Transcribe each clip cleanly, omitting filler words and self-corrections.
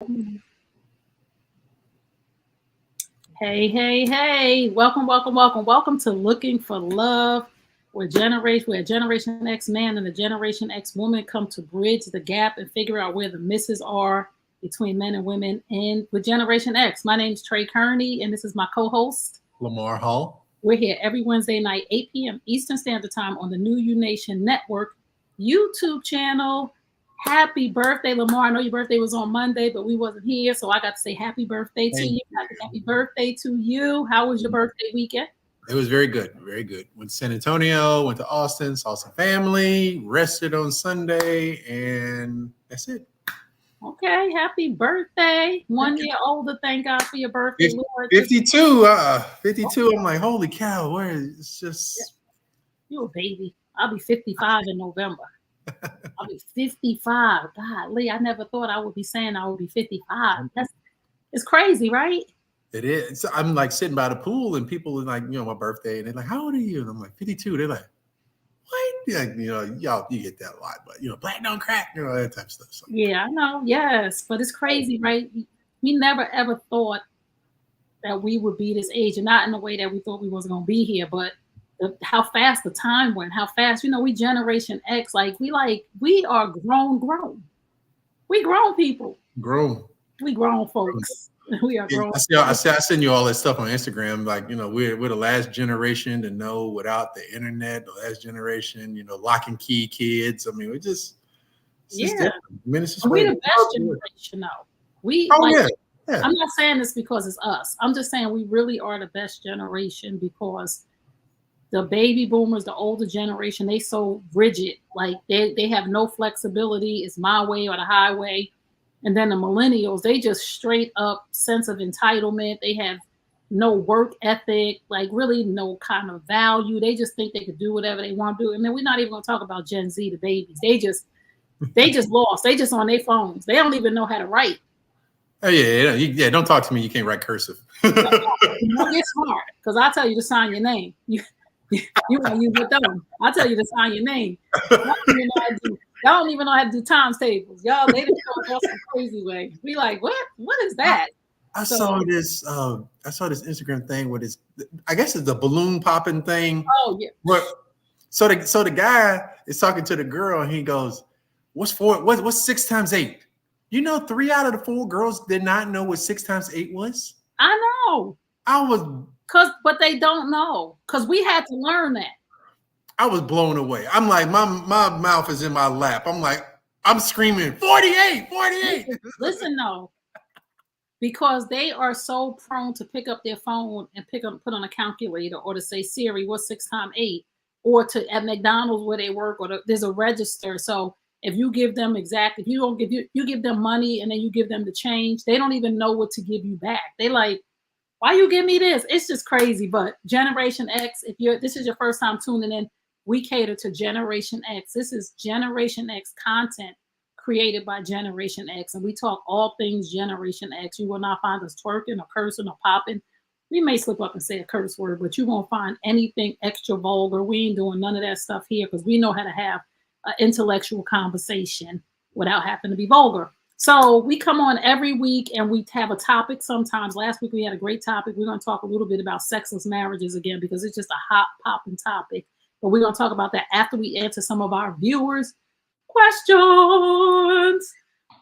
Hey, hey, hey. Welcome to Looking for Love, where Generation X man and a Generation X woman come to bridge the gap and figure out where the misses are between men and women and with Generation X. My name's Trey Kearney, and this is my co-host. Lamar Hall. We're here every Wednesday night, 8 p.m. Eastern Standard Time on the New U Nation Network YouTube channel. Happy birthday, Lamar. I know your birthday was on Monday, but we wasn't here, so I got to say happy birthday to you. Happy birthday to you. How was your birthday weekend? It was very good, very good. Went to San Antonio, went to Austin, saw some family, rested on Sunday, and that's it. Okay, happy birthday. 1 year older. Thank God for your birthday, Lord. 52, 52. I'm like, holy cow, where is it's just you a baby. I'll be 55 in November. I'll be 55. God, Lee, I never thought I would be saying I would be 55. It's crazy, right? It is. I'm like sitting by the pool and people are like, my birthday, and they're like, how old are you? And I'm like, 52. They're like, what? Like, y'all, you get that a lot, but black don't crack, that type of stuff. So. Yeah, I know. Yes, but it's crazy, right? We never ever thought that we would be this age, and not in the way that we thought we wasn't gonna be here, but how fast the time went, how fast, we Generation X, we are grown. We grown people. We grown folks. We are grown. I send you all that stuff on Instagram. Like, we're the last generation to know without the internet, the last generation, lock and key kids. I mean, we're just different. I mean, it's just we're the best generation now. Yeah. I'm not saying this because it's us. I'm just saying we really are the best generation because the baby boomers, the older generation, they so rigid. Like they have no flexibility. It's my way or the highway. And then the millennials, they just straight up sense of entitlement. They have no work ethic, like really no kind of value. They just think they could do whatever they want to do. And then we're not even going to talk about Gen Z, the babies. They just lost. They just on their phones. They don't even know how to write. Oh yeah. Don't talk to me. You can't write cursive. Don't get smart, because I tell you to sign your name. You want to use your thumb. I tell you to sign your name. Y'all don't even know how to do times tables. Y'all, they just go some crazy way. We like, what? What is that? I saw this Instagram thing with this. I guess it's the balloon popping thing. Oh yeah. So the guy is talking to the girl and he goes, What's 6 times 8? 3 out of the 4 girls did not know what 6 times 8 was. I know. But they don't know, because we had to learn that. I was blown away. I'm like, my mouth is in my lap. I'm like, I'm screaming 48. Listen, though, because they are so prone to pick up their phone and put on a calculator, or to say, Siri, what's 6 times 8? Or at McDonald's where they work, or there's a register. So if you give them if you give them money and then you give them the change, they don't even know what to give you back. They like, why you give me this? It's just crazy. But Generation X, this is your first time tuning in, we cater to Generation X. This is Generation X content created by Generation X. And we talk all things Generation X. You will not find us twerking or cursing or popping. We may slip up and say a curse word, but you won't find anything extra vulgar. We ain't doing none of that stuff here, because we know how to have an intellectual conversation without having to be vulgar. So we come on every week and we have a topic sometimes. Last week we had a great topic. We're going to talk a little bit about sexless marriages again, because it's just a hot popping topic. But we're going to talk about that after we answer some of our viewers' questions,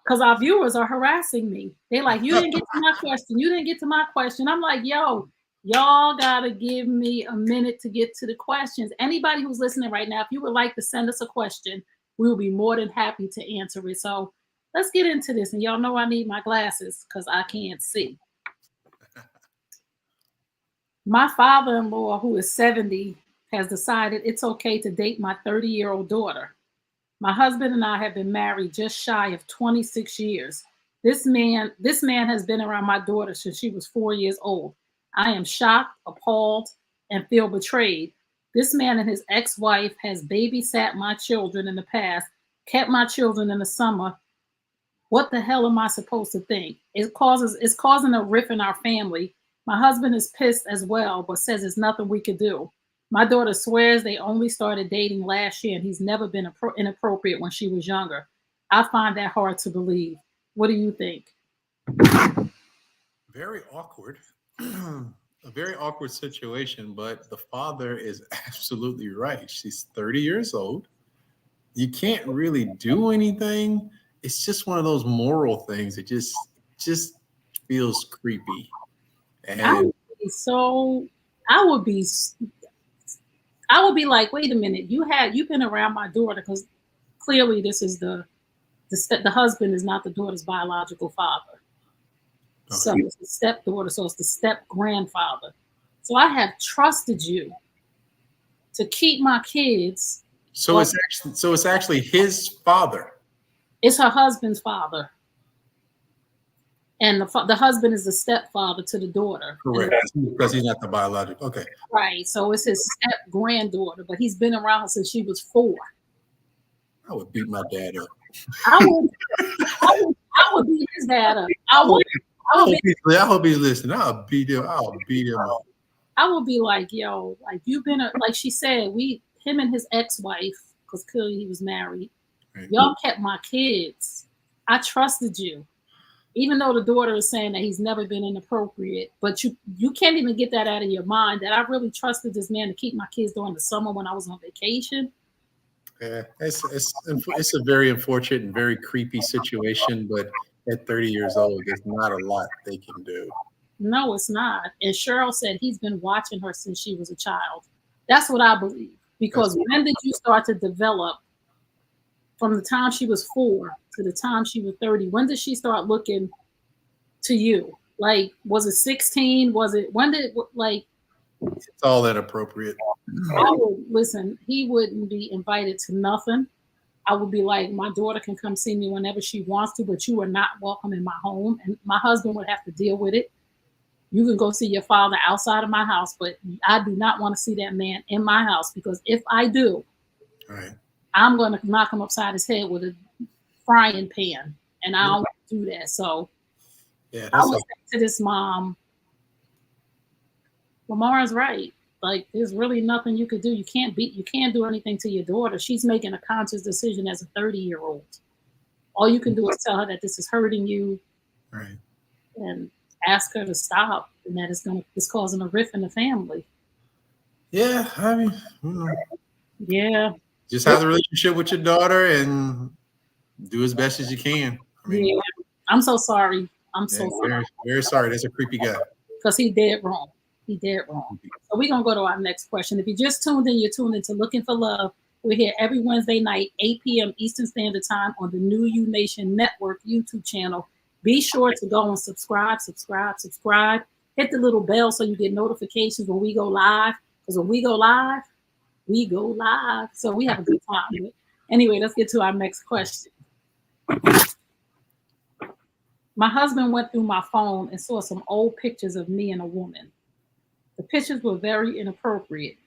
because our viewers are harassing me. They're like, you didn't get to my question. You didn't get to my question. I'm like, yo, y'all got to give me a minute to get to the questions. Anybody who's listening right now, if you would like to send us a question, we will be more than happy to answer it. So let's get into this. And y'all know I need my glasses because I can't see. My father-in-law, who is 70, has decided it's okay to date my 30-year-old daughter. My husband and I have been married just shy of 26 years. This man has been around my daughter since she was 4 years old. I am shocked, appalled, and feel betrayed. This man and his ex-wife has babysat my children in the past, kept my children in the summer. What the hell am I supposed to think? It's causing a rift in our family. My husband is pissed as well, but says there's nothing we could do. My daughter swears they only started dating last year and he's never been inappropriate when she was younger. I find that hard to believe. What do you think? Very awkward. A very awkward situation, but the father is absolutely right. She's 30 years old. You can't really do anything. It's just one of those moral things. It just feels creepy. I And would be so. I would be. I would be like, wait a minute. You've been around my daughter because clearly this is the husband is not the daughter's biological father. So okay. it's the stepdaughter. So it's the step grandfather. So I have trusted you to keep my kids. So Well, it's actually his father. it's her husband's father, and the husband is the stepfather to the daughter. Correct. Because he's not the biological. Okay. Right. So it's his step granddaughter, but he's been around her since she was 4. I would beat my dad up. I would, I would beat his dad up. I would I hope he's listening. I'll beat him up. I would be like, yo, like you've been like she said, him and his ex-wife, because clearly he was married, Right. y'all kept my kids. I trusted you. Even though the daughter is saying that he's never been inappropriate, but you can't even get that out of your mind that I really trusted this man to keep my kids during the summer when I was on vacation. Yeah, it's a very unfortunate and very creepy situation, but at 30 years old, there's not a lot they can do. No, it's not. And Cheryl said he's been watching her since she was a child. That's what I believe. Because when did you start to develop from the time she was 4 to the time she was 30? When did she start looking to you? Like, was it 16? Was it when did like It's all inappropriate. I would listen, he wouldn't be invited to nothing. I would be like, my daughter can come see me whenever she wants to, but you are not welcome in my home. And my husband would have to deal with it. You can go see your father outside of my house, but I do not want to see that man in my house because if I do, Right. I'm going to knock him upside his head with a frying pan. And I don't do that. So Yeah, I would say to this mom, Lamar's right. Like, there's really nothing you could do. You can't do anything to your daughter. She's making a conscious decision as a 30-year-old. All you can do is tell her that this is hurting you right. and ask her to stop and that it's causing a rift in the family. Yeah, I mean, Yeah. just have a relationship with your daughter and do as best as you can. I mean, Yeah. I'm so sorry. I'm so sorry. very, very sorry. That's a creepy guy. Because he did wrong. He did wrong. So we're going to go to our next question. If you just tuned in, you're tuned into Looking for Love. We're here every Wednesday night, 8 p.m. Eastern Standard Time on the New You Nation Network YouTube channel. Be sure to go and subscribe. Hit the little bell so you get notifications when we go live. Because when we go live, we go live. So we have a good time. Anyway, let's get to our next question. My husband went through my phone and saw some old pictures of me and a woman. The pictures were very inappropriate.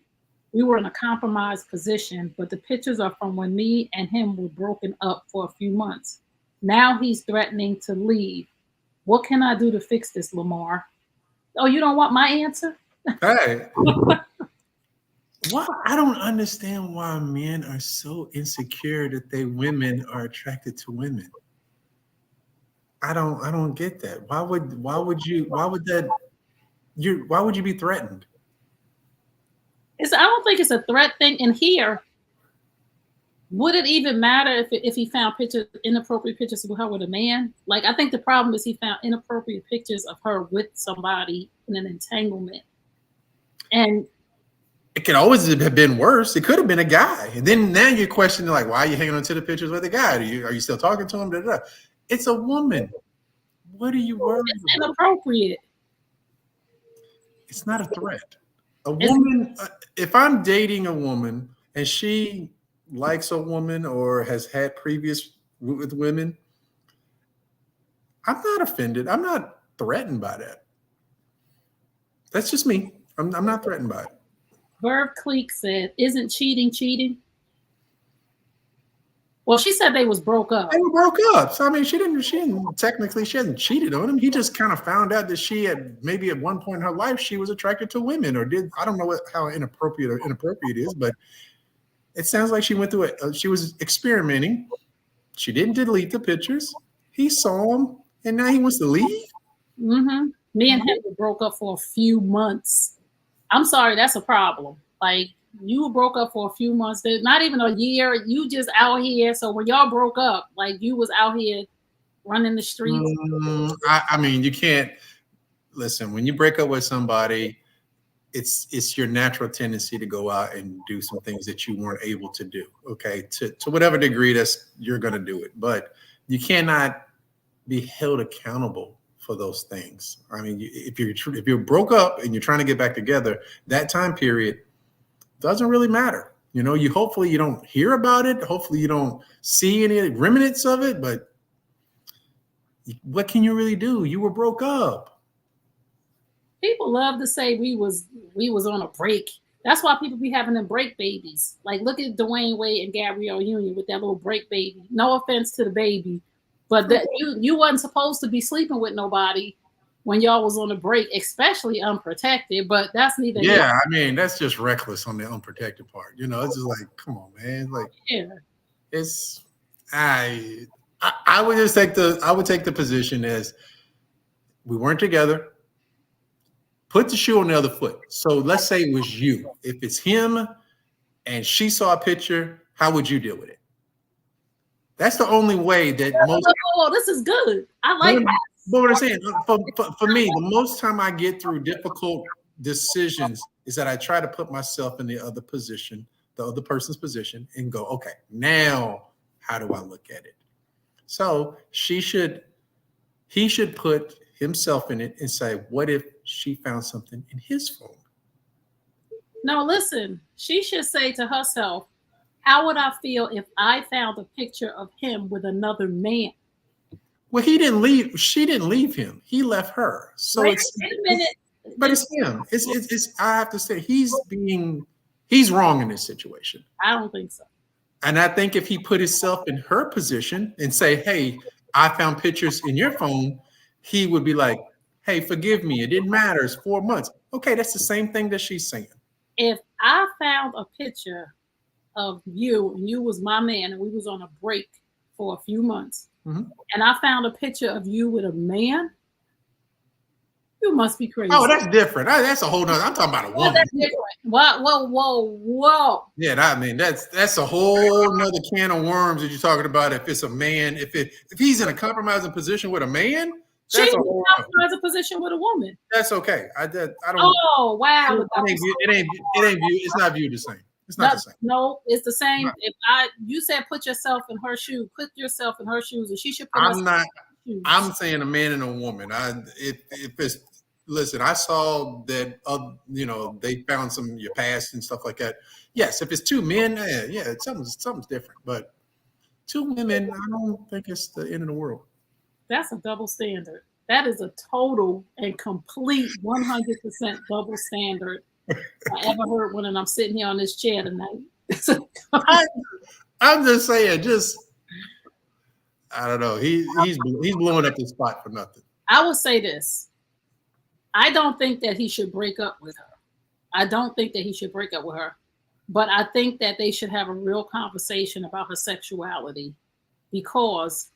We were in a compromised position, but the pictures are from when me and him were broken up for a few months. Now he's threatening to leave. What can I do to fix this, Lamar? Oh, you don't want my answer? Hey. Why? I don't understand why men are so insecure that women are attracted to women. I don't get that. Why would you be threatened? I don't think it's a threat thing. And here, would it even matter if he found inappropriate pictures of her with a man? Like, I think the problem is he found inappropriate pictures of her with somebody in an entanglement. And it could always have been worse. It could have been a guy. And then now you're questioning, like, why are you hanging on to the pictures with a guy? Are you still talking to him? Da, da, da. It's a woman. What are you worried about? It's inappropriate. It's not a threat. A woman, if I'm dating a woman and she likes a woman or has had previous with women, I'm not offended. I'm not threatened by that. That's just me. I'm not threatened by it. Verve Cleek said, "Isn't cheating?" Well, she said they was broke up. They were broke up. So I mean, she didn't technically cheated on him. He just kind of found out that she had maybe at one point in her life she was attracted to women or I don't know how inappropriate is, but it sounds like she went through it. She was experimenting. She didn't delete the pictures. He saw them. and now he wants to leave. Me and him broke up for a few months. I'm sorry, that's a problem. Like, you broke up for a few months, not even a year. You just out here. So when y'all broke up, like, you was out here running the streets. I mean, you can't listen. When you break up with somebody, it's your natural tendency to go out and do some things that you weren't able to do. Okay, to whatever degree that's you're going to do it, but you cannot be held accountable for those things. I mean, if you're broke up and you're trying to get back together, that time period doesn't really matter. You know, hopefully you don't hear about it. Hopefully you don't see any remnants of it. But what can you really do? You were broke up. People love to say we was on a break. That's why people be having them break babies. Like, look at Dwayne Wade and Gabrielle Union with that little break baby. No offense to the baby, but that you wasn't supposed to be sleeping with nobody when y'all was on a break, especially unprotected. But that's neither. Yeah, I mean, that's just reckless on the unprotected part. You know, it's just like, come on, man. Like, yeah, it's I would just take the position as we weren't together. Put the shoe on the other foot. So let's say it was you. If it's him and she saw a picture, how would you deal with it? That's the only way that most. Oh, this is good. I like that. But what I'm saying, for me, the most time I get through difficult decisions is that I try to put myself in the other position, the other person's position, and go, okay, now how do I look at it? So he should put himself in it and say, what if she found something in his phone? No, listen, she should say to herself, how would I feel if I found a picture of him with another man? Well, he didn't leave. She didn't leave him. He left her. So wait a minute. But it's him. It's I have to say he's wrong in this situation. I don't think so. And I think if he put himself in her position and say, hey, I found pictures in your phone, he would be like, hey, forgive me. It didn't matter. It's 4 months. Okay, that's the same thing that she's saying. If I found a picture of you and you was my man and we was on a break for a few months, and I found a picture of you with a man, you must be crazy. Oh, that's different. That's a whole nother. I'm talking about a woman. That's different. Whoa. Yeah, I mean that's a whole nother can of worms that you're talking about. If it's a man, if he's in a compromising position with a man, she's in a compromising position with a woman. That's okay. I don't. Oh wow! It ain't. It's not viewed the same. It's not the same. No, it's the same. No. If you said put yourself in her shoes, put yourself in her shoes, and she should put. I'm saying a man and a woman. If it's listen, I saw that they found some of your past and stuff like that. Yes, if it's two men, yeah, something's different. But two women, I don't think it's the end of the world. That's a double standard. That is a total and complete 100% double standard I ever heard when I'm sitting here on this chair tonight. I'm just saying, I don't know. He's blowing up the spot for nothing. I will say this. I don't think that he should break up with her. But I think that they should have a real conversation about her sexuality, because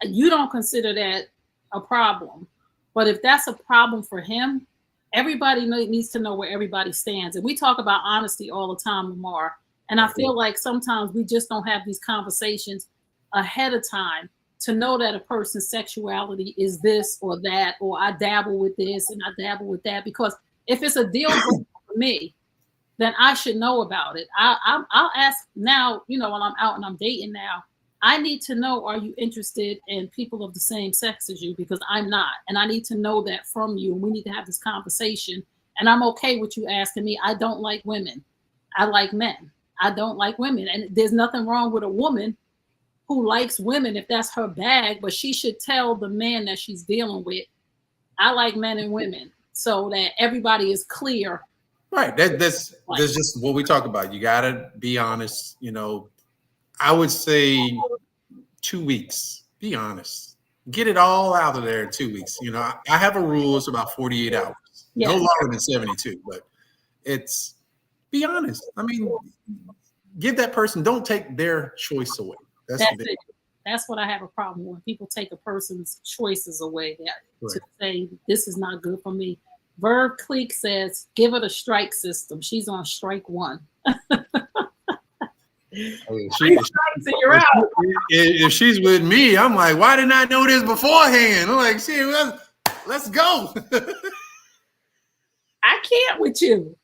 you don't consider that a problem. But if that's a problem for him, everybody needs to know where everybody stands. And we talk about honesty all the time, Lamar. And I feel like sometimes we just don't have these conversations ahead of time to know that a person's sexuality is this or that, or I dabble with this and I dabble with that. Because if it's a deal breaker for me, then I should know about it. I'll ask now, while I'm out and I'm dating now, I need to know, are you interested in people of the same sex as you? Because I'm not. And I need to know that from you. And we need to have this conversation. And I'm okay with you asking me. I don't like women. I like men. I don't like women. And there's nothing wrong with a woman who likes women if that's her bag. But she should tell the man that she's dealing with, I like men and women, so that everybody is clear. Right. That's just what we talk about. You got to be honest. I would say 2 weeks. Be honest. Get it all out of there in 2 weeks. I have a rule. It's about 48 hours. Yes. No longer than 72. But be honest. I mean, give that person. Don't take their choice away. That's it. That's what I have a problem with, when people take a person's choices away, that Right. to say this is not good for me. Verb Cleek says, give her the strike system. She's on strike one. If she's with me, I'm like, why didn't I know this beforehand? I'm like, shit, let's go. I can't with you.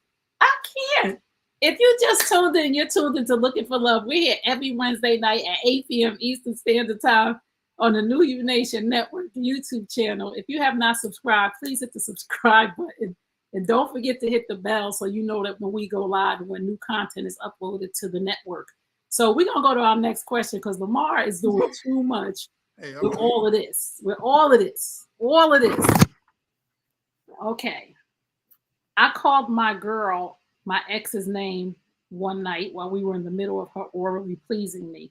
I can't. If you just tuned in, you're tuned into Looking for Love. We're here every Wednesday night at 8 p.m. Eastern Standard Time on the New You Nation Network YouTube channel. If you have not subscribed, please hit the subscribe button. And don't forget to hit the bell so you know that when we go live and when new content is uploaded to the network. So we're going to go to our next question because Lamar is doing too much with all of this. With all of this. All of this. Okay. I called my girl my ex's name one night while we were in the middle of her orally pleasing me.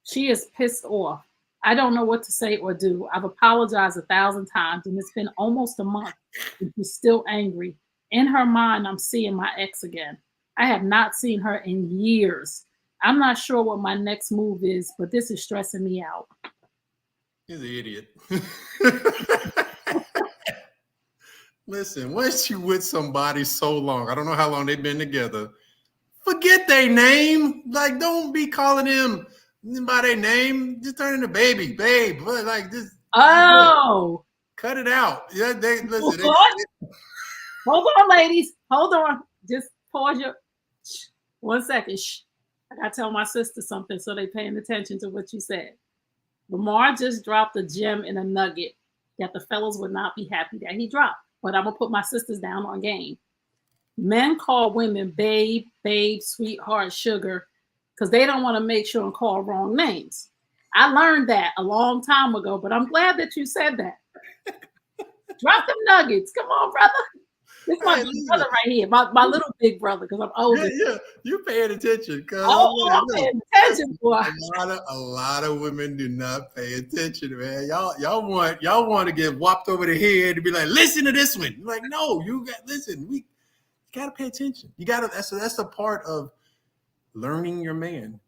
She is pissed off. I don't know what to say or do. I've apologized 1,000 times and it's been almost a month and she's still angry. In her mind, I'm seeing my ex again. I have not seen her in years. I'm not sure what my next move is, but this is stressing me out. He's an idiot. Listen, once you with somebody so long, I don't know how long they've been together, forget their name. Like, don't be calling them by their name. Just turn into baby, babe. Like this. Oh, cut it out. Yeah, listen. Hold on, ladies. Hold on. Just pause your. 1 second. Shh. I gotta tell my sister something so they paying attention to what you said. Lamar just dropped a gem and a nugget that the fellas would not be happy that he dropped. But I'm gonna put my sisters down on game. Men call women babe, sweetheart, sugar, because they don't want to make sure and call wrong names. I learned that a long time ago, but I'm glad that you said that. Drop them nuggets. Come on, brother. This is my big brother right here, my little big brother, because I'm older. Yeah, you're paying attention. I'm paying attention, boy. A lot of women do not pay attention, man. Y'all want to get whopped over the head and be like, listen to this one. You're like, no, you gotta pay attention. You gotta. That's a part of learning your man.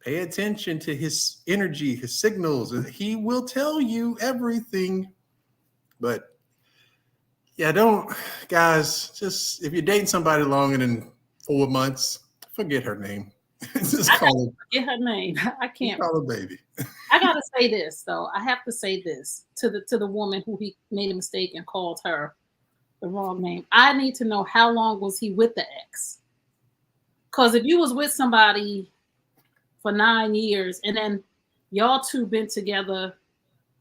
Pay attention to his energy, his signals. He will tell you everything, but. Yeah, guys, just if you're dating somebody longer than 4 months, forget her name. Just call her. Forget her name. I can't. Call her baby. I gotta say this though. I have to say this to the woman who he made a mistake and called her the wrong name. I need to know, how long was he with the ex? Because if you was with somebody for 9 years and then y'all two been together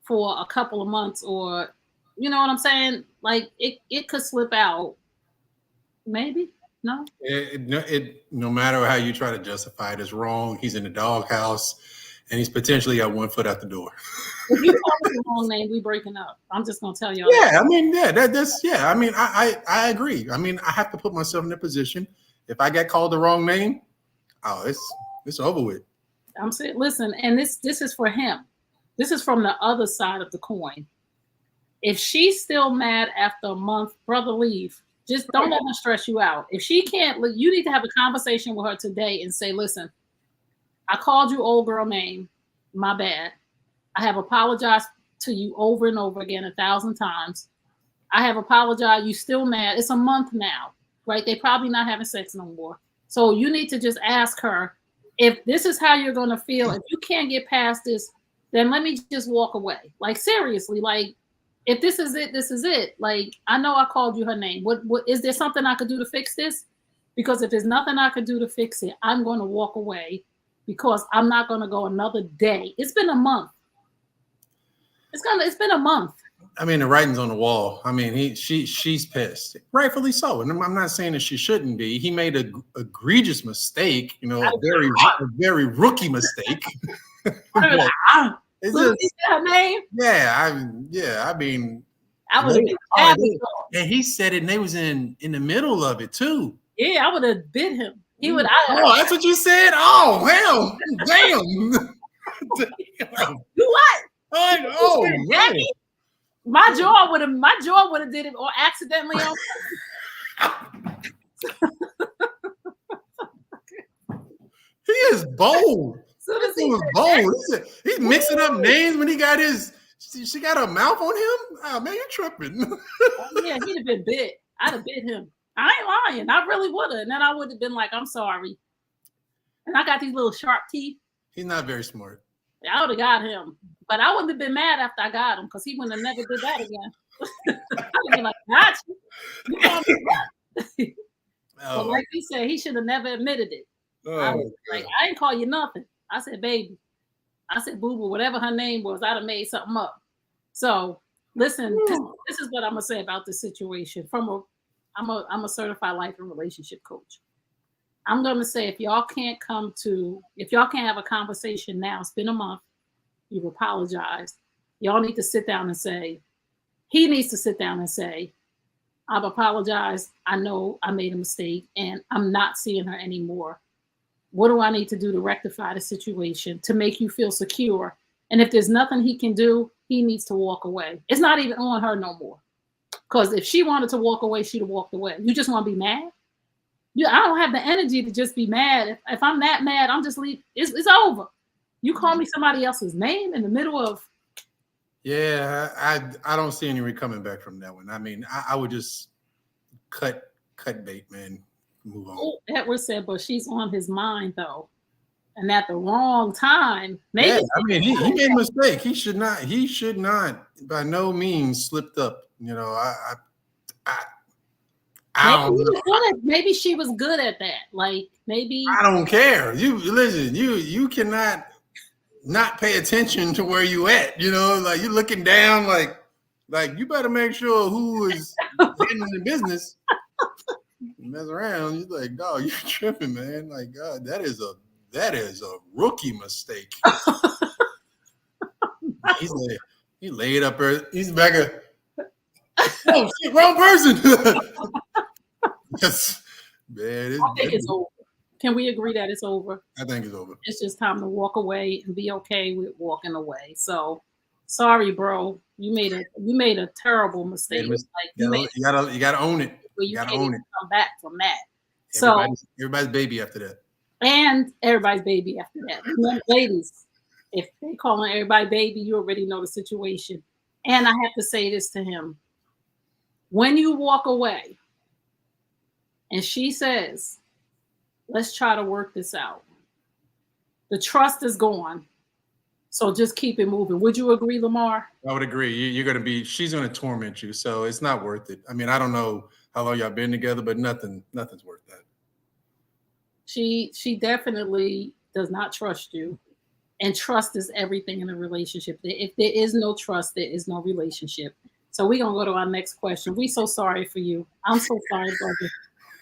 for a couple of months, or you know what I'm saying? Like it could slip out. Maybe. No. No matter how you try to justify it, it's wrong. He's in the doghouse and he's potentially got 1 foot out the door. If you call me the wrong name, we breaking up. I'm just gonna tell y'all. Yeah, I mean, I mean, I agree. I mean, I have to put myself in a position. If I get called the wrong name, it's over with. I'm saying, listen, and this is for him. This is from the other side of the coin. If she's still mad after a month, brother, leave. Just don't let her stress you out. If she can't, you need to have a conversation with her today and say, listen, I called you old girl name. My bad. I have apologized to you over and over again 1,000 times. I have apologized. You still mad. It's a month now, right? They probably not having sex no more. So you need to just ask her, if this is how you're going to feel, if you can't get past this, then let me just walk away. Like, seriously, like, if this is it, this is it. Like, I know I called you her name. What is there something I could do to fix this? Because if there's nothing I could do to fix it, I'm going to walk away, because I'm not going to go another day. It's been a month. It's been a month. I mean, the writing's on the wall. I mean, she's pissed, rightfully so. And I'm not saying that she shouldn't be. He made a egregious mistake, a very rookie mistake. Is her name? Yeah, I mean, I would have been and he said it, and they was in the middle of it too. Yeah, I would have bit him. He would. Oh, that's what you said. Oh, hell, damn. You what? Oh, man. My jaw would have did it, or accidentally on. He is bold. Soon This as thing was bold. He's mixing up names when he got his. She got a mouth on him. Oh man, you're tripping. yeah, he'd have been bit. I'd have bit him. I ain't lying. I really would have. And then I would have been like, I'm sorry. And I got these little sharp teeth. He's not very smart. I would have got him. But I wouldn't have been mad after I got him because he wouldn't have never did that again. I would be like, gotcha. You call me what? But like he said, he should have never admitted it. I was like, I didn't call you nothing. I said, baby. I said, boo boo, whatever her name was, I'd have made something up. So listen, this is what I'm gonna say about this situation. I'm a certified life and relationship coach. I'm gonna say if y'all can't have a conversation now, it's been a month, you've apologized. Y'all need to sit down and say, he needs to sit down and say, I've apologized. I know I made a mistake and I'm not seeing her anymore. What do I need to do to rectify the situation to make you feel secure? And if there's nothing he can do, he needs to walk away. It's not even on her no more. Because if she wanted to walk away, she'd have walked away. You just want to be mad? I don't have the energy to just be mad. If I'm that mad, I'm just leave. It's over. You call me somebody else's name in the middle of. Yeah, I don't see any coming back from that one. I mean, I would just cut bait, man. Move on. Oh, Edward said, but she's on his mind though, and at the wrong time. Maybe. Yeah, I mean, he made a mistake. He should not by no means slipped up. You know, maybe she was good at that. Like maybe I don't care. You listen. You cannot not pay attention to where you at. You know, like you're looking down. Like you better make sure who is handling the business. You mess around. You're like, dog, you're tripping, man. Like, God, that is a rookie mistake. He laid up there. He's back at. Oh shit, wrong person. Yes, man. I think it's over. Can we agree that it's over? I think it's over. It's just time to walk away and be okay with walking away. So, sorry, bro. You made a terrible mistake. You gotta own it. You gotta can't own it. Come back from that. Everybody's baby after that. And everybody's baby after that. Ladies, if they calling everybody baby, you already know the situation. And I have to say this to him. When you walk away and she says, let's try to work this out, the trust is gone. So just keep it moving. Would you agree, Lamar? I would agree. She's going to torment you. So it's not worth it. I mean, I don't know how long y'all been together, but nothing's worth that. She definitely does not trust you. And trust is everything in a relationship. If there is no trust, there is no relationship. So we're going to go to our next question. We're so sorry for you. I'm so sorry, brother.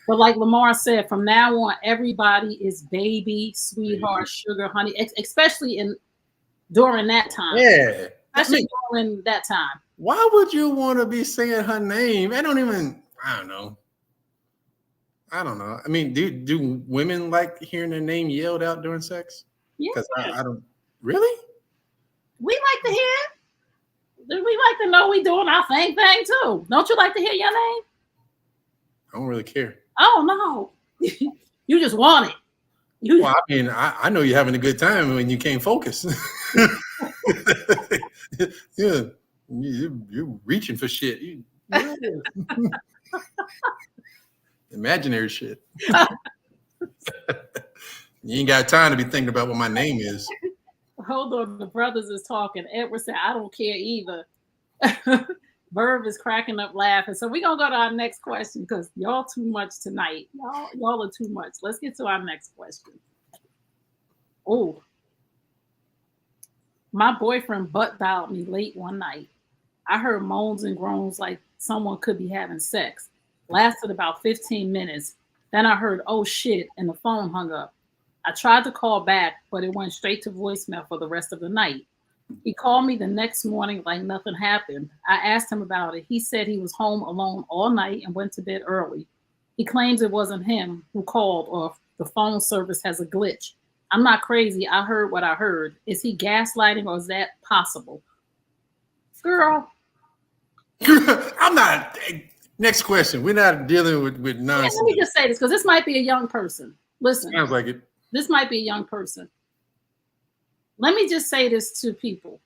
But like Lamar said, from now on, everybody is baby, sweetheart, sugar, honey, especially during that time. Yeah. Especially during that time. Why would you want to be saying her name? I don't know. I mean, do women like hearing their name yelled out during sex? Yeah. Because I don't. Really? We like to hear it. We like to know we doing our thing too. Don't you like to hear your name? I don't really care. Oh no. You just want it. Well, I mean, I know you're having a good time when you can't focus. Yeah, you're reaching for shit. Imaginary shit. You ain't got time to be thinking about what my name is. Hold on, the brothers is talking. Edward said, I don't care either. Verb is cracking up laughing. So we're going to go to our next question because y'all too much tonight. Y'all are too much. Let's get to our next question. Oh, my boyfriend butt dialed me late one night. I heard moans and groans like someone could be having sex. Lasted about 15 minutes. Then I heard, oh shit, and the phone hung up. I tried to call back, but it went straight to voicemail for the rest of the night. He called me the next morning like nothing happened. I asked him about it. He said he was home alone all night and went to bed early. He claims it wasn't him who called or the phone service has a glitch. I'm not crazy. I heard what I heard. Is he gaslighting or is that possible? Girl. I'm not. Next question. We're not dealing with nonsense. Let me just say this because this might be a young person. Listen. Sounds like it. This might be a young person. let me just say this to people.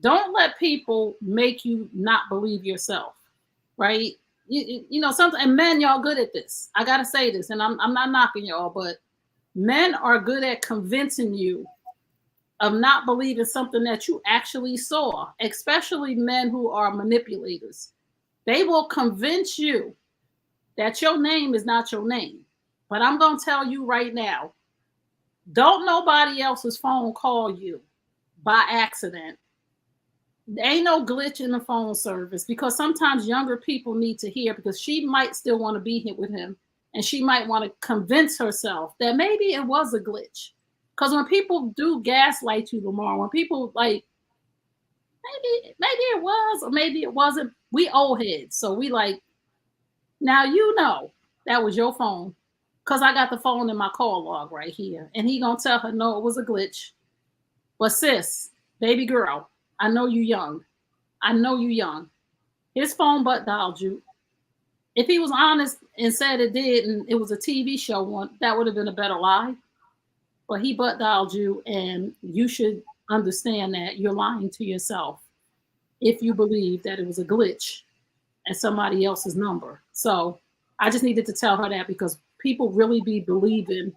Don't let people make you not believe yourself, right? You know, something, and men, y'all good at this. I gotta say this, and I'm not knocking y'all, but men are good at convincing you of not believing something that you actually saw, especially men who are manipulators. They will convince you that your name is not your name. But I'm going to tell you right now, don't nobody else's phone call you by accident. There ain't no glitch in the phone service, because sometimes younger people need to hear, because she might still want to be here with him, and she might want to convince herself that maybe it was a glitch. Because when people do gaslight you, Lamar, when people like, maybe it was or maybe it wasn't, we old heads, so we like, now you know that was your phone, because I got the phone in my call log right here, and he gonna tell her no, it was a glitch. But sis, baby girl, I know you young. I know you young. His phone butt dialed you. If he was honest and said it did, and it was a TV show one, that would have been a better lie. But he butt dialed you, and you should understand that you're lying to yourself if you believe that it was a glitch and somebody else's number. So I just needed to tell her that, because people really be believing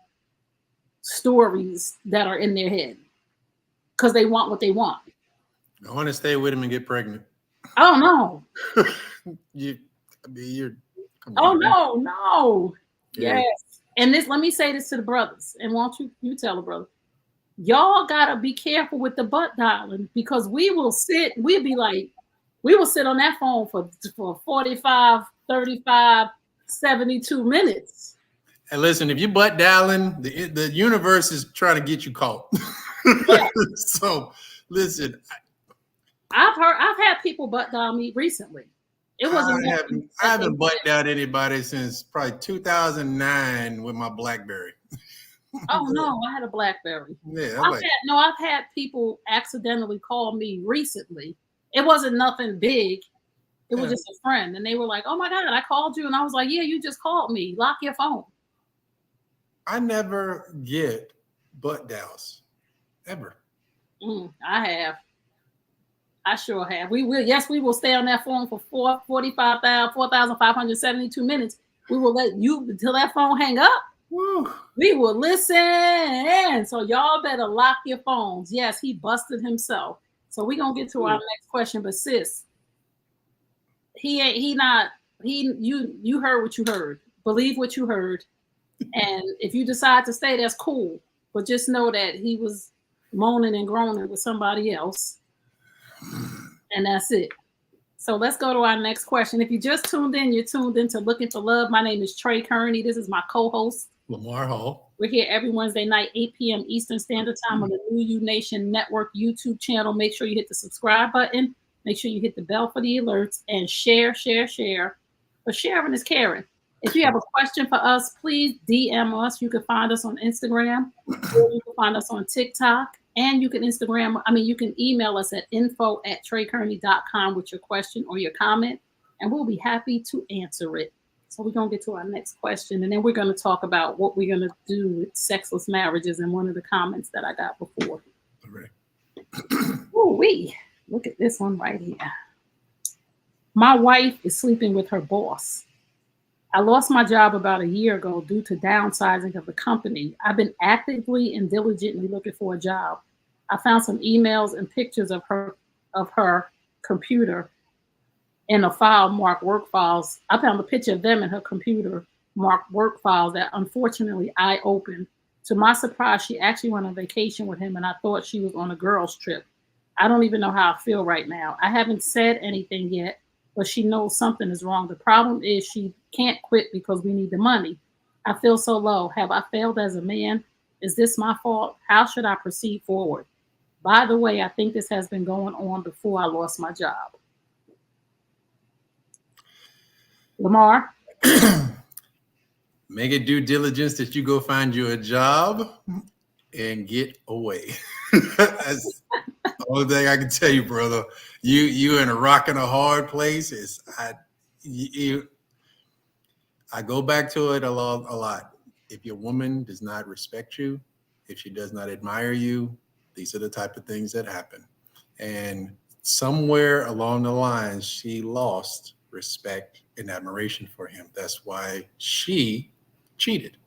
stories that are in their head because they want what they want. I want to stay with him and get pregnant. Oh no. You're. Oh no, no. Yeah. Yes. And this, let me say this to the brothers, and won't you tell the brother, y'all gotta be careful with the butt dialing, because we'll be like, we will sit on that phone for 45, 35, 72 minutes. And listen, if you butt dialing, the universe is trying to get you caught. Yeah. So listen, I've had people butt dial me recently. It wasn't. I haven't butt dialed anybody since probably 2009 with my BlackBerry. Oh no, I had a BlackBerry. Yeah, I've had people accidentally call me recently. It wasn't nothing big. It was just a friend, and they were like, "Oh my God, I called you," and I was like, "Yeah, you just called me. Lock your phone." I never get butt dials ever. I have. I sure have. We will. Yes, we will stay on that phone for 4,572 minutes. We will let you until that phone hang up. Woo. We will listen. So y'all better lock your phones. Yes, he busted himself. So we're gonna get to our next question. But sis, you heard what you heard. Believe what you heard. And if you decide to stay, that's cool. But just know that he was moaning and groaning with somebody else. And that's it. So let's go to our next question. If you just tuned in, you're tuned into Looking for Love. My name is Trey Kearney. This is my co-host, Lamar Hall. We're here every Wednesday night, 8 p.m. Eastern Standard Time on the New You Nation Network YouTube channel. Make sure you hit the subscribe button. Make sure you hit the bell for the alerts, and share. But sharing is caring. If you have a question for us, please DM us. You can find us on Instagram, or you can find us on TikTok, and you can email us at info@treykearney.com with your question or your comment, and we'll be happy to answer it. So we're going to get to our next question, and then we're going to talk about what we're going to do with sexless marriages and one of the comments that I got before. All right. Ooh-wee. Look at this one right here. My wife is sleeping with her boss. I lost my job about a year ago due to downsizing of the company. I've been actively and diligently looking for a job. I found some emails and pictures of her computer in a file marked work files. I found a picture of them in her computer marked work files that unfortunately I opened. To my surprise, she actually went on vacation with him, and I thought she was on a girls' trip. I don't even know how I feel right now. I haven't said anything yet, but she knows something is wrong. The problem is she can't quit because we need the money. I feel so low. Have I failed as a man? Is this my fault? How should I proceed forward? By the way, I think this has been going on before I lost my job. Lamar? Make it due diligence that you go find you a job and get away. That's the only thing I can tell you, brother. You in a rock and a hard place. I go back to it a lot. If your woman does not respect you, if she does not admire you, These are the type of things that happen. And somewhere along the line, she lost respect and admiration for him. That's why she cheated.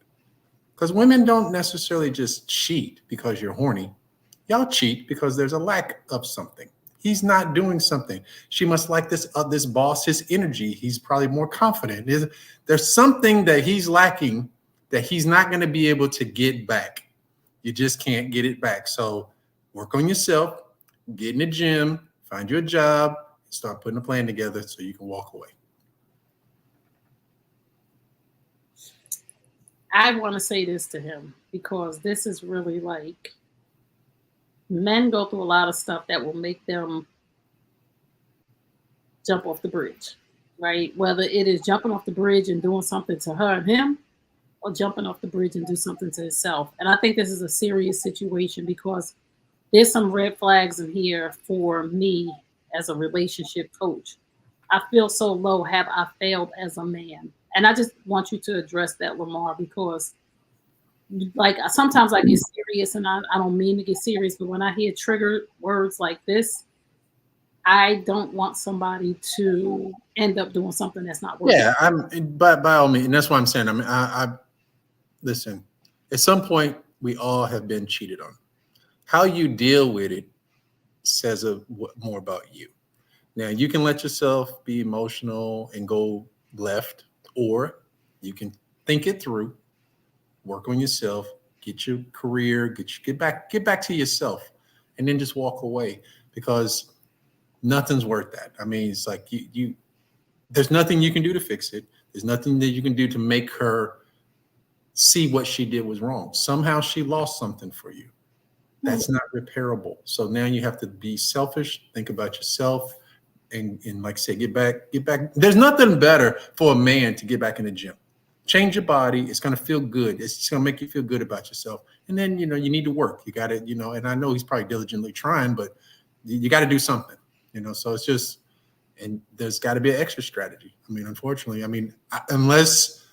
Because women don't necessarily just cheat because you're horny. Y'all cheat because there's a lack of something. He's not doing something. She must like this boss, his energy. He's probably more confident. There's something that he's lacking that he's not going to be able to get back. You just can't get it back. So work on yourself, get in the gym, find you a job, start putting a plan together so you can walk away. I want to say this to him because this is really like men go through a lot of stuff that will make them jump off the bridge, right? Whether it is jumping off the bridge and doing something to her and him, or jumping off the bridge and do something to himself. And I think this is a serious situation because there's some red flags in here for me as a relationship coach. I feel so low. Have I failed as a man? And I just want you to address that, Lamar, because like sometimes I get serious and I don't mean to get serious, but when I hear triggered words like this, I don't want somebody to end up doing something that's not working. Yeah, by all means, and that's what I'm saying. I mean, I listen. At some point, we all have been cheated on. How you deal with it says more about you. Now, you can let yourself be emotional and go left, or you can think it through, work on yourself, get your career, get back to yourself, and then just walk away because nothing's worth that. I mean, it's like you there's nothing you can do to fix it. There's nothing that you can do to make her see what she did was wrong. Somehow she lost something for you. That's not repairable. So now you have to be selfish, think about yourself, and like I say, get back. There's nothing better for a man to get back in the gym. Change your body. It's going to feel good. It's just going to make you feel good about yourself. And then, you need to work. You got to, and I know he's probably diligently trying, but you got to do something, so it's just, and there's got to be an extra strategy. I mean, unfortunately, unless,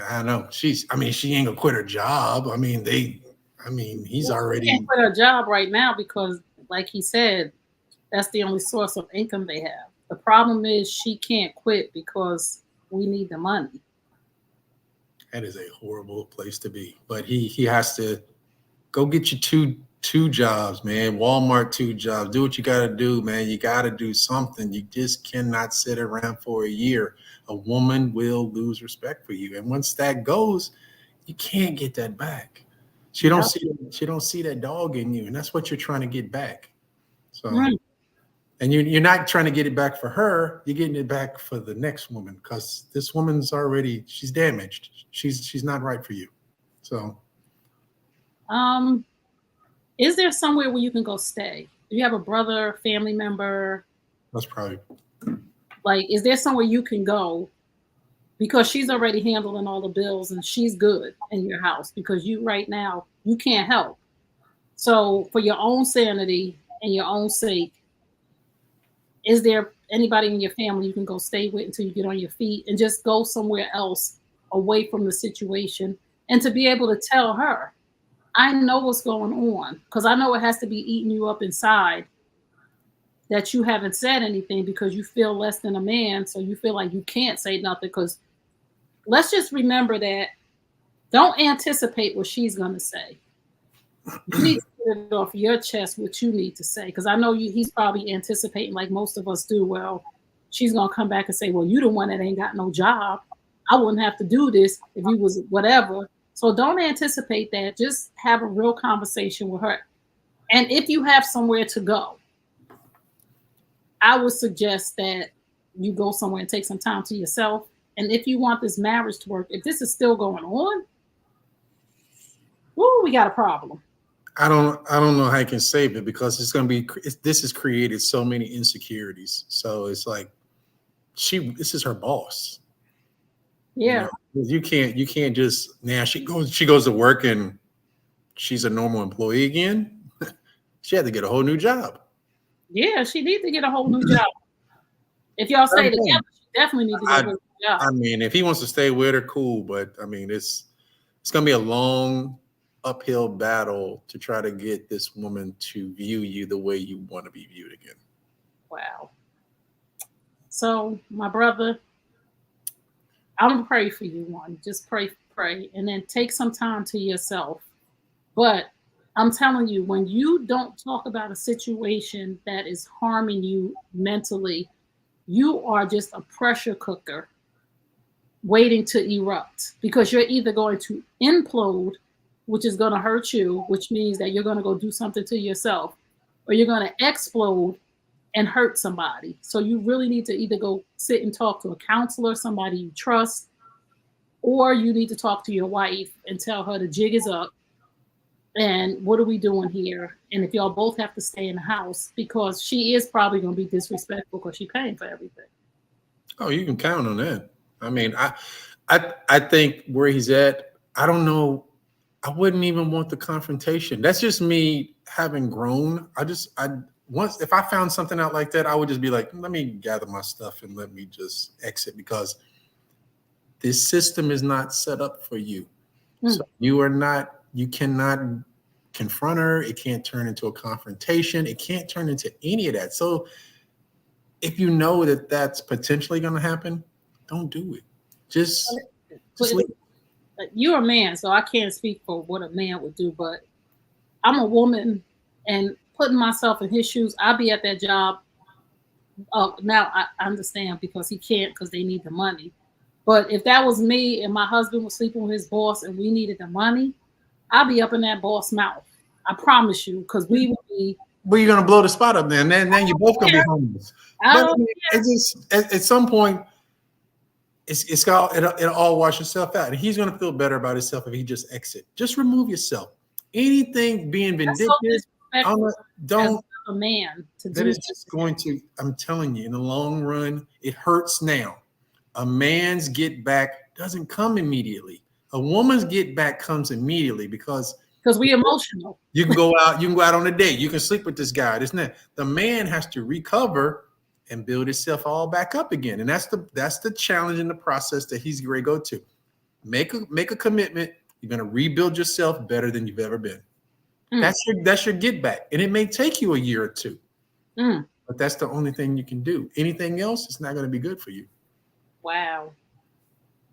I don't know, she ain't gonna quit her job. He's already. She can't quit her job right now because, like he said, that's the only source of income they have. The problem is she can't quit because we need the money. That is a horrible place to be. But he has to go get you two jobs, man. Walmart 2 jobs. Do what you got to do, man. You got to do something. You just cannot sit around for a year. A woman will lose respect for you, and once that goes, you can't get that back. She don't see that dog in you, and that's what you're trying to get back. So, right. And you're not trying to get it back for her. You're getting it back for the next woman because this woman's she's damaged. She's not right for you. So, is there somewhere where you can go stay? Do you have a brother, family member? That's probably. Like, is there somewhere you can go? Because she's already handling all the bills and she's good in your house because you right now, you can't help. So for your own sanity and your own sake, is there anybody in your family you can go stay with until you get on your feet and just go somewhere else away from the situation and to be able to tell her, I know what's going on because I know it has to be eating you up inside that you haven't said anything because you feel less than a man. So you feel like you can't say nothing because let's just remember that don't anticipate what she's going to say. You need to get it off your chest what you need to say because I know he's probably anticipating like most of us do. Well, she's going to come back and say, well, you the one that ain't got no job. I wouldn't have to do this if you was whatever. So don't anticipate that. Just have a real conversation with her. And if you have somewhere to go, I would suggest that you go somewhere and take some time to yourself. And if you want this marriage to work, if this is still going on, we got a problem. I don't know how I can save it because this has created so many insecurities. So it's like this is her boss. Yeah. You can't just now she goes to work and she's a normal employee again. She had to get a whole new job. Yeah, she needs to get a whole new job. If y'all stay together, she definitely needs to get a new job. If he wants to stay with her, cool. But it's gonna be a long uphill battle to try to get this woman to view you the way you want to be viewed again. Wow. So, my brother, I'm gonna pray for you. One, just pray, and then take some time to yourself. But I'm telling you, when you don't talk about a situation that is harming you mentally, you are just a pressure cooker waiting to erupt, because you're either going to implode, which is going to hurt you, which means that you're going to go do something to yourself, or you're going to explode and hurt somebody. So you really need to either go sit and talk to a counselor, somebody you trust, or you need to talk to your wife and tell her the jig is up. And what are we doing here? And if y'all both have to stay in the house, because she is probably going to be disrespectful because she's paying for everything. Oh, you can count on that. I mean, I think where he's at, I don't know. I wouldn't even want the confrontation. That's just me having grown. Once if I found something out like that, I would just be like, let me gather my stuff and let me just exit, because this system is not set up for you. So you cannot confront her. It can't turn into a confrontation. It can't turn into any of that. So if you know that that's potentially going to happen, don't do it. Just leave. You're a man, so I can't speak for what a man would do, but I'm a woman, and putting myself in his shoes, I'll be at that job. Now I understand, because he can't, because they need the money. But if that was me and my husband was sleeping with his boss and we needed the money, I'll be up in that boss' mouth. I promise you, because we would be. Well, you're gonna blow the spot up there, and then you both gonna be homeless. But it's just at some point, it'll all wash itself out, and he's gonna feel better about himself if he just exit. Just remove yourself. Anything being vindictive, don't a man to do that is just going to. I'm telling you, in the long run, it hurts now. A man's get back doesn't come immediately. A woman's get back comes immediately, because we emotional. You can go out on a date. You can sleep with this guy. This and that. The man has to recover and build himself all back up again. And that's the challenge in the process that he's going to go to. Make a commitment. You're going to rebuild yourself better than you've ever been. That's your get back. And it may take you a year or two. But that's the only thing you can do. Anything else, it's not going to be good for you. Wow.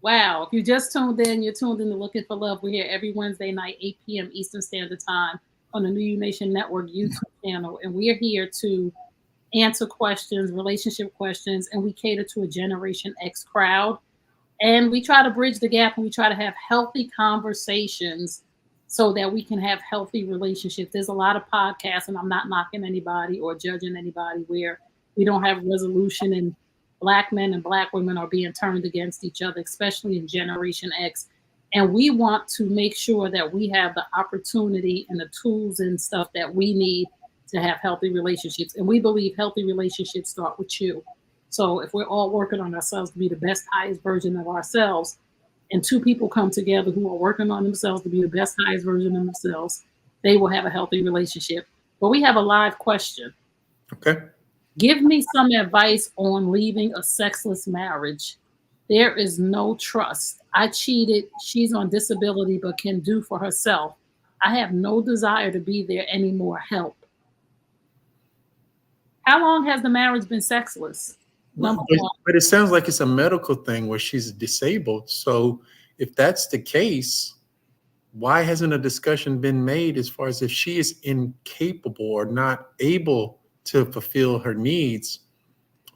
If you just tuned in, you're tuned in to Looking for Love. We're here every Wednesday night, 8 p.m. Eastern Standard Time on the New You Nation Network YouTube channel. And we are here to answer questions, relationship questions, and we cater to a Generation X crowd. And we try to bridge the gap, and we try to have healthy conversations so that we can have healthy relationships. There's a lot of podcasts, and I'm not knocking anybody or judging anybody, where we don't have resolution, and Black men and Black women are being turned against each other, especially in Generation X. And we want to make sure that we have the opportunity and the tools and stuff that we need to have healthy relationships. And we believe healthy relationships start with you. So if we're all working on ourselves to be the best, highest version of ourselves, and two people come together who are working on themselves to be the best, highest version of themselves, they will have a healthy relationship. But we have a live question. Okay. Give me some advice on leaving a sexless marriage. There is no trust. I cheated. She's on disability, but can do for herself. I have no desire to be there anymore. Help. How long has the marriage been sexless? But it sounds like it's a medical thing where she's disabled. So if that's the case, why hasn't a discussion been made as far as if she is incapable or not able to fulfill her needs?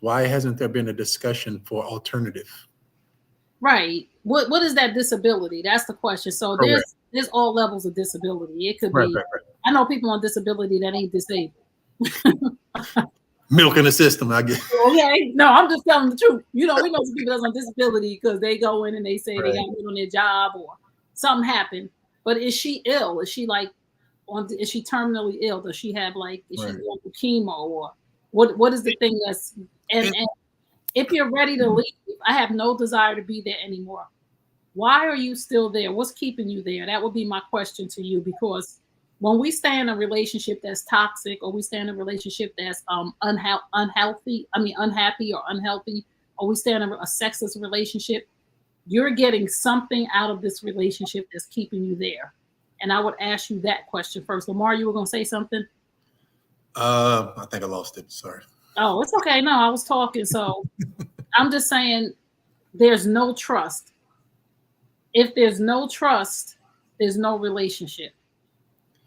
Why hasn't there been a discussion for alternative? Right. What is that disability? That's the question. So there's all levels of disability. It could be. Right. I know people on disability that ain't disabled. Milking the system, I guess. Okay. No, I'm just telling the truth. You know, we know some people that's on disability because they go in and they say they got hit on their job or something happened. But is she ill? Is she is she terminally ill? Does she have is she going through chemo, or what is the thing that's and if you're ready to leave, I have no desire to be there anymore. Why are you still there? What's keeping you there? That would be my question to you, because when we stay in a relationship that's toxic, or we stay in a relationship that's unhappy or unhealthy, or we stay in a sexless relationship, you're getting something out of this relationship that's keeping you there. And I would ask you that question first. Lamar, you were going to say something? I think I lost it. Sorry. Oh, it's okay. No, I was talking. So I'm just saying there's no trust. If there's no trust, there's no relationship.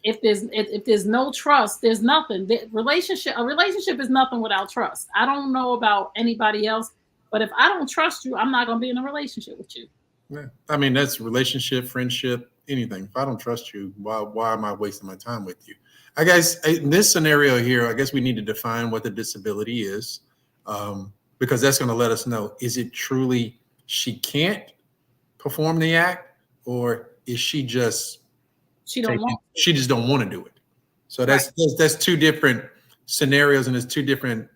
If there's no trust, there's nothing. A relationship is nothing without trust. I don't know about anybody else, but if I don't trust you, I'm not going to be in a relationship with you. Yeah. I mean, that's relationship, friendship, anything. If I don't trust you, why am I wasting my time with you? I guess in this scenario here, I guess we need to define what the disability is, because that's going to let us know, is it truly she can't perform the act, or is she just She don't want to. she just don't want to do it? So that's two different scenarios, and there's two different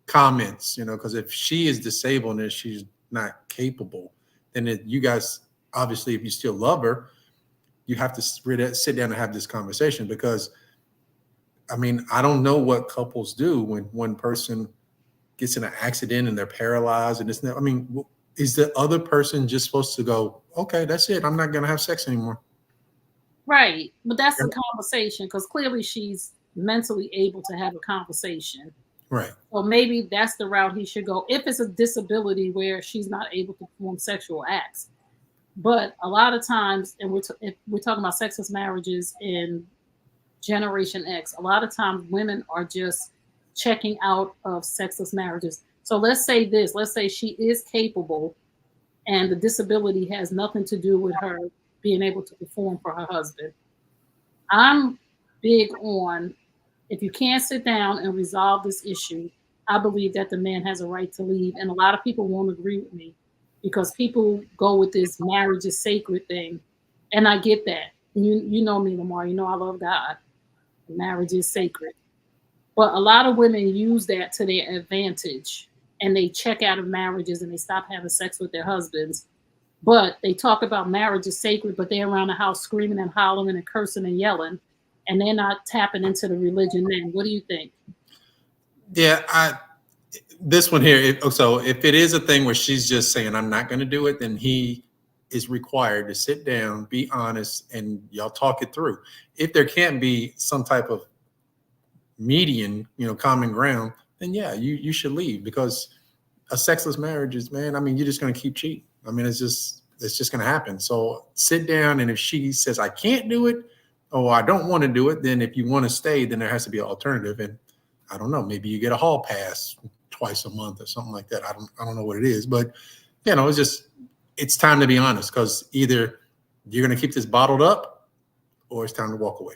comments, because if she is disabled and she's not capable, then you guys, obviously, if you still love her, you have to sit down and have this conversation, because I mean, I don't know what couples do when one person gets in an accident and they're paralyzed and it's not, I mean, is the other person just supposed to go, okay, that's it, I'm not going to have sex anymore? Right. But that's the conversation, because clearly she's mentally able to have a conversation. Right. So maybe that's the route he should go if it's a disability where she's not able to perform sexual acts. But a lot of times, and if we're talking about sexless marriages in Generation X, a lot of times women are just checking out of sexless marriages. So let's say she is capable and the disability has nothing to do with her being able to perform for her husband. I'm big on, if you can't sit down and resolve this issue, I believe that the man has a right to leave. And a lot of people won't agree with me, because people go with this marriage is sacred thing. And I get that. You know me, Lamar. You know I love God. Marriage is sacred. But a lot of women use that to their advantage, and they check out of marriages and they stop having sex with their husbands. But they talk about marriage is sacred, but they're around the house screaming and hollering and cursing and yelling, and they're not tapping into the religion then. What do you think? Yeah, this one here, so if it is a thing where she's just saying, I'm not going to do it, then he is required to sit down, be honest, and y'all talk it through. If there can't be some type of median, common ground, then yeah, you should leave, because a sexless marriage is, man, I mean, you're just going to keep cheating. I mean, it's just going to happen. So sit down, and if she says, I can't do it, or I don't want to do it, then if you want to stay, then there has to be an alternative. And I don't know, maybe you get a hall pass twice a month or something like that. I don't know what it is, but it's time to be honest, because either you're going to keep this bottled up or it's time to walk away.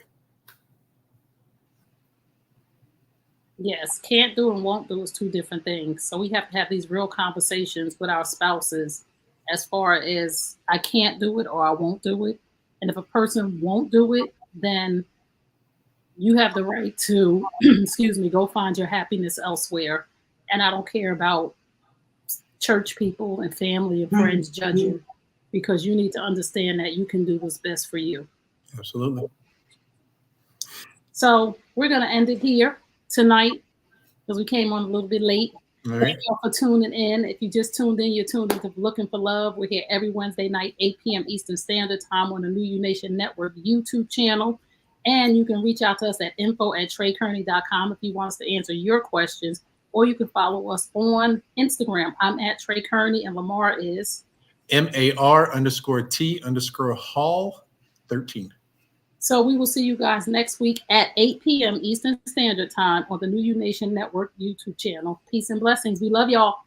Yes, can't do and won't do is two different things. So we have to have these real conversations with our spouses as far as I can't do it or I won't do it. And if a person won't do it, then you have the right to, go find your happiness elsewhere. And I don't care about church people and family and friends judging, because you need to understand that you can do what's best for you. Absolutely. So we're going to end it here tonight, because we came on a little bit late. All right. Thank you all for tuning in. If you just tuned in, you're tuned into Looking for Love. We're here every Wednesday night, 8 p.m. Eastern Standard Time on the New U Nation Network YouTube channel. And you can reach out to us at info@TreyKearney.com if you want us to answer your questions, or you can follow us on Instagram. I'm at Trey Kearney, and Lamar is MAR_T_Hall 13. So we will see you guys next week at 8 p.m. Eastern Standard Time on the New U Nation Network YouTube channel. Peace and blessings. We love y'all.